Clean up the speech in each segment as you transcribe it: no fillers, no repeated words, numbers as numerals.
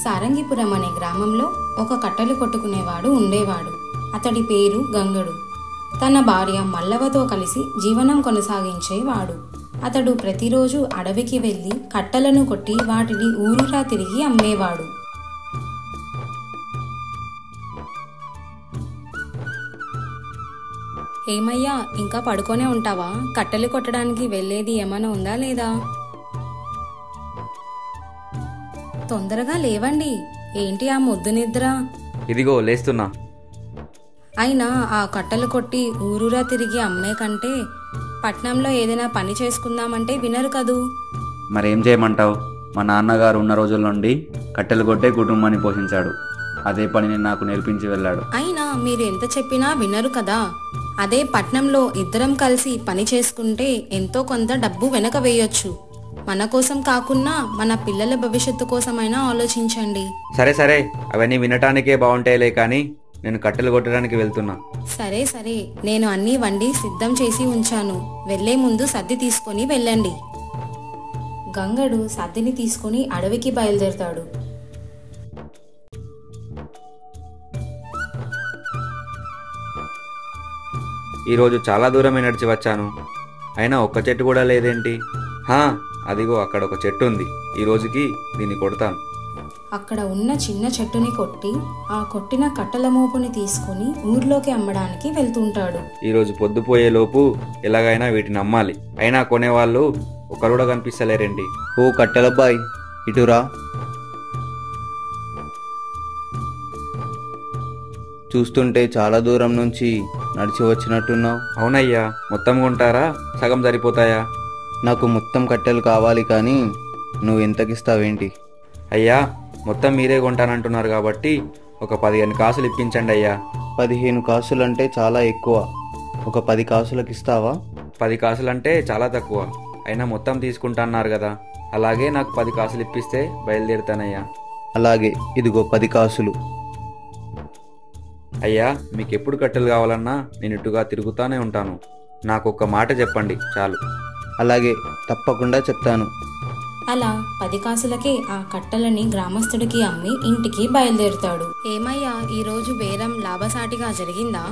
సారంగిపురం అనే గ్రామంలో ఒక కట్టెలు కొట్టుకునేవాడు ఉండేవాడు. అతడి పేరు గంగడు. తన భార్య మల్లవతో కలిసి జీవనం కొనసాగించేవాడు. అతడు ప్రతిరోజు అడవికి వెళ్లి కట్టెలను కొట్టి వాటిని ఊరూరా తిరిగి అమ్మేవాడు. ఏమయ్యా, ఇంకా పడుకొనే ఉంటావా? కట్టెలు కొట్టడానికి వెళ్ళేది ఏమైనా ఉందా లేదా? తొందరగా లేవండి. ఏంటి ఆ ముద్దు నిద్ర? ఇదిగో లేస్తున్నా. అయినా ఆ కట్టెలు కొట్టి ఊరూరా తిరిగి అమ్మే కంటే పట్నంలో ఏదైనా పని చేసుకుందామంటే వినరు కదూ. మరేం చేయమంటావు? మా నాన్నగారు ఉన్న రోజుల నుండి కట్టెలు కొట్టే కుటుంబాన్ని పోషించాడు. అదే పనిని నాకు నేర్పించి వెళ్ళాడు. అయినా మీరు ఎంత చెప్పినా వినరు కదా. అదే పట్నంలో ఇద్దరం కలిసి పని చేసుకుంటే ఎంతో కొంత డబ్బు వెనక వేయొచ్చు. మన కోసం కాకున్నా మన పిల్లల భవిష్యత్తు కోసమైనా ఆలోచించండి. సరే సరే, అవన్నీ వినటానికే బాగుంటాయిలే, కానీ నేను కట్టెలు కొట్టడానికి వెళ్తున్నా. సరే సరే, నేను అన్నీ వండి సిద్ధం చేసి ఉంచాను. వెళ్లే ముందు సద్ది తీసుకొని వెళ్ళండి. గంగడు సద్దిని తీసుకుని అడవికి బయలుదేరతాడు. ఈరోజు చాలా దూరమే నడిచి వచ్చాను, అయినా ఒక్క చెట్టు కూడా లేదేంటి? అదిగో అక్కడ ఒక చెట్టు ఉంది. ఈ రోజుకి దీన్ని కొడతాను. అక్కడ ఉన్న చిన్న చెట్టుని కొట్టి ఆ కొట్టిన కట్టెల మోపుని తీసుకుని ఊర్లోకి అమ్మడానికి వెళ్తుంటాడు. ఈరోజు పొద్దుపోయే లోపు ఎలాగైనా వీటిని అమ్మాలి. అయినా కొనేవాళ్ళు ఒకరు కూడా కనిపిస్తలేరేంటి? ఓ కట్టెలబ్బాయి, ఇటురా. చూస్తుంటే చాలా దూరం నుంచి నడిచి వచ్చినట్టున్నావు. అవునయ్యా, మొత్తం కొంటారా? సగం సరిపోతాయా? నాకు మొత్తం కట్టెలు కావాలి, కానీ నువ్వు ఎంతకిస్తావేంటి? అయ్యా, మొత్తం మీరే కొంటానంటున్నారు కాబట్టి ఒక 15 కాసులు ఇప్పించండి అయ్యా. 15 కాసులంటే చాలా ఎక్కువ. ఒక 10 కాసులకు ఇస్తావా? 10 కాసులంటే చాలా తక్కువ. అయినా మొత్తం తీసుకుంటాన్నారు కదా, అలాగే నాకు 10 కాసులు ఇప్పిస్తే బయలుదేరుతానయ్యా. అలాగే, ఇదిగో 10 కాసులు. అయ్యా, మీకు ఎప్పుడు కట్టెలు కావాలన్నా నేను ఇటుగా తిరుగుతానే ఉంటాను. నాకు ఒక్క మాట చెప్పండి చాలు. అలాగే, తప్పకుండా చెప్తాను. అలా 10 కాసులకే ఆ కట్టెలని గ్రామస్తుడికి అమ్మి ఇంటికి బయలుదేరుతాడు. ఏమయ్యా, ఈరోజు బేరం లాభసాటిగా జరిగిందా?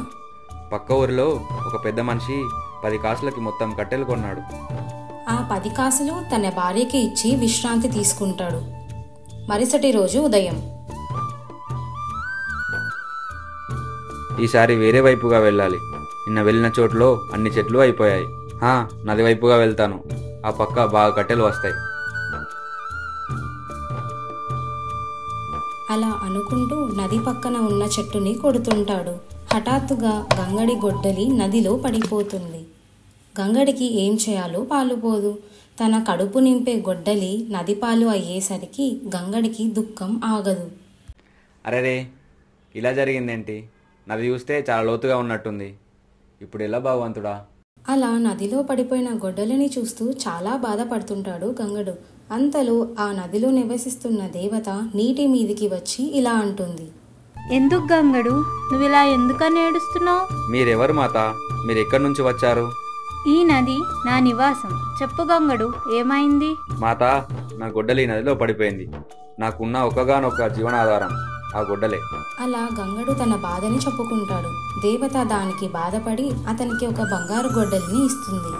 పక్క ఊరిలో ఒక పెద్ద మనిషి 10 కాసులకి మొత్తం కట్టెలు కొన్నాడు. ఆ 10 కాసులు తన భార్యకి ఇచ్చి విశ్రాంతి తీసుకుంటాడు. మరుసటి రోజు ఉదయం ఈసారి వేరే వైపుగా వెళ్ళాలి. నిన్న వెళ్ళిన చోట్లో అన్ని చెట్లు అయిపోయాయి. నది వైపుగా వెళ్తాను. ఆ పక్క బాగా కట్టెలు వస్తాయి. అలా అనుకుంటూ నది పక్కన ఉన్న చెట్టుని కొడుతుంటాడు. హఠాత్తుగా గంగడి గొడ్డలి నదిలో పడిపోతుంది. గంగడికి ఏం చేయాలో పాలుపోదు. తన కడుపు నింపే గొడ్డలి నది పాలు అయ్యేసరికి గంగడికి దుఃఖం ఆగదు. అరేరే, ఇలా జరిగిందేంటి? నది చూస్తే చాలా లోతుగా ఉన్నట్టుంది. ఇప్పుడు ఎలా భగవంతుడా? అలా నదిలో పడిపోయిన గొడ్డలిని చూస్తూ చాలా బాధపడుతుంటాడు గంగడు. అంతలో ఆ నదిలో నివసిస్తున్న దేవత నీటి మీదికి వచ్చి ఇలా అంటుంది. ఎందుకు గంగడు, నువ్విలా ఎందుకని ఏడుస్తున్నావు? మీరెవరు మాత? మీరు ఎక్కడి నుంచి వచ్చారు? ఈ నది నా నివాసం. చెప్పు గంగడు, ఏమైంది? మాత, నా గొడ్డలి నదిలో పడిపోయింది. నాకున్న ఒక్కగానొక్క జీవనాధారం ఆ గొడ్డలే. అలా గంగడు తన బాధని చెప్పుకుంటాడు. దేవత దానికి బాధపడి అతనికి ఒక బంగారు గొడ్డలిని ఇస్తుంది.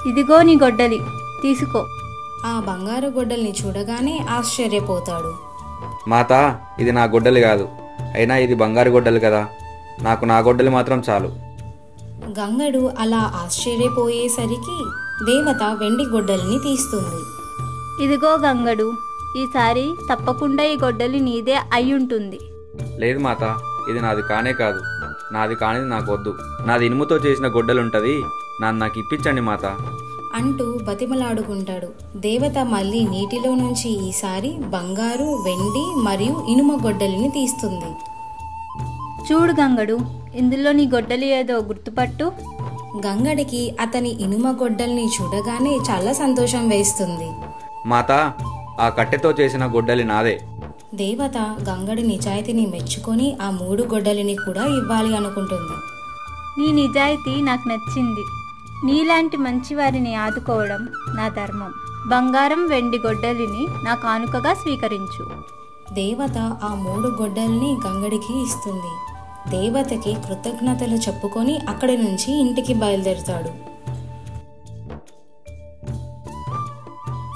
ఇదిగో నీ గొడ్డలి, తీసుకో. ఆ బంగారు గొడ్డలిని చూడగానే ఆశ్చర్యపోతాడు. మాత, ఇది నా గొడ్డలి కాదు. అయినా ఇది బంగారు గొడ్డలి కదా. నాకు నా గొడ్డలి మాత్రం చాలు. గంగడు అలా ఆశ్చర్యపోయేసరికి దేవత వెండి గొడ్డలిని తీస్తుంది. ఇదిగో గంగడు, ఈసారి తప్పకుండా ఈ గొడ్డలి నీదే అయ్యుంటుంది. లేదు మాత, ఇది నాది కానే కాదు. నాది కానిది నాకు వద్దు. నాది ఇనుముతో చేసిన గొడ్డలుంటది, నాకు ఇప్పించండి మాత అంటూ బతిమలాడుకుంటాడు. దేవత మళ్ళీ నీటిలో నుంచి ఈసారి బంగారు, వెండి మరియు ఇనుమ గొడ్డలిని తీస్తుంది. చూడు గంగడు, ఇందులో నీ గొడ్డలి ఏదో గుర్తుపట్టు. గంగడికి అతని ఇనుమ గొడ్డలిని చూడగానే చాలా సంతోషం వేస్తుంది. మాత, ఆ కట్టెతో చేసిన గొడ్డలి నాదే. దేవత గంగడి నిజాయితీని మెచ్చుకొని ఆ 3 గొడ్డలిని కూడా ఇవ్వాలి అనుకుంటుంది. నీ నిజాయితీ నాకు నచ్చింది. నీలాంటి మంచివారిని ఆదుకోవడం నా ధర్మం. బంగారం, వెండి గొడ్డలిని నా కానుకగా స్వీకరించు. దేవత ఆ 3 గొడ్డల్ని గంగడికి ఇస్తుంది. దేవతకి కృతజ్ఞతలు చెప్పుకొని అక్కడి నుంచి ఇంటికి బయలుదేరుతాడు.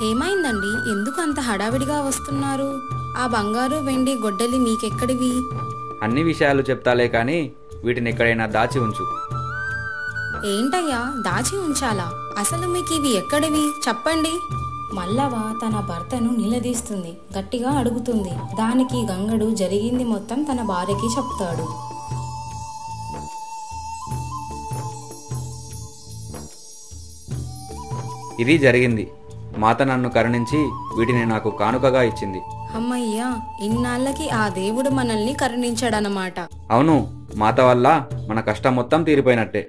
ఏమైందండి, ఎందుకు అంత హడావిడిగా వస్తున్నారు? ఆ బంగారు వెండి గొడ్డలి మీకెక్కడివి? అన్ని విషయాలు చెప్తాలే కానీ వీటిని ఎక్కడైనా దాచి ఉంచు. ఏంటయ్యా, దాచి ఉంచాలా? అసలు మీకు ఇవి ఎక్కడివి చెప్పండి. మల్లవ తన భర్తను నిలదీస్తుంది, గట్టిగా అడుగుతుంది. దానికి గంగడు జరిగింది మొత్తం తన భార్యకి చెప్తాడు. ఇది జరిగింది. మాత నన్ను కరుణించి వీటిని నాకు కానుకగా ఇచ్చింది. అమ్మయ్యా, ఇన్నాళ్ళకి ఆ దేవుడు మనల్ని కరుణించాడనమాట. అవును, మాత వల్ల మన కష్టం మొత్తం తీరిపోయినట్టే.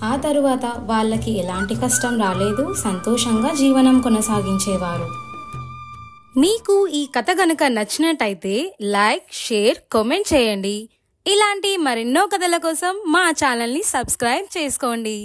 ఆ తరువాత వాళ్ళకి ఎలాంటి కష్టం రాలేదు, సంతోషంగా జీవనం కొనసాగించేవారు. మీకు ఈ కథ గనుక నచ్చినట్టయితే లైక్, షేర్, కామెంట్ చేయండి. ఇలాంటి మరెన్నో కథల కోసం మా ఛానల్ని సబ్స్క్రైబ్ చేసుకోండి.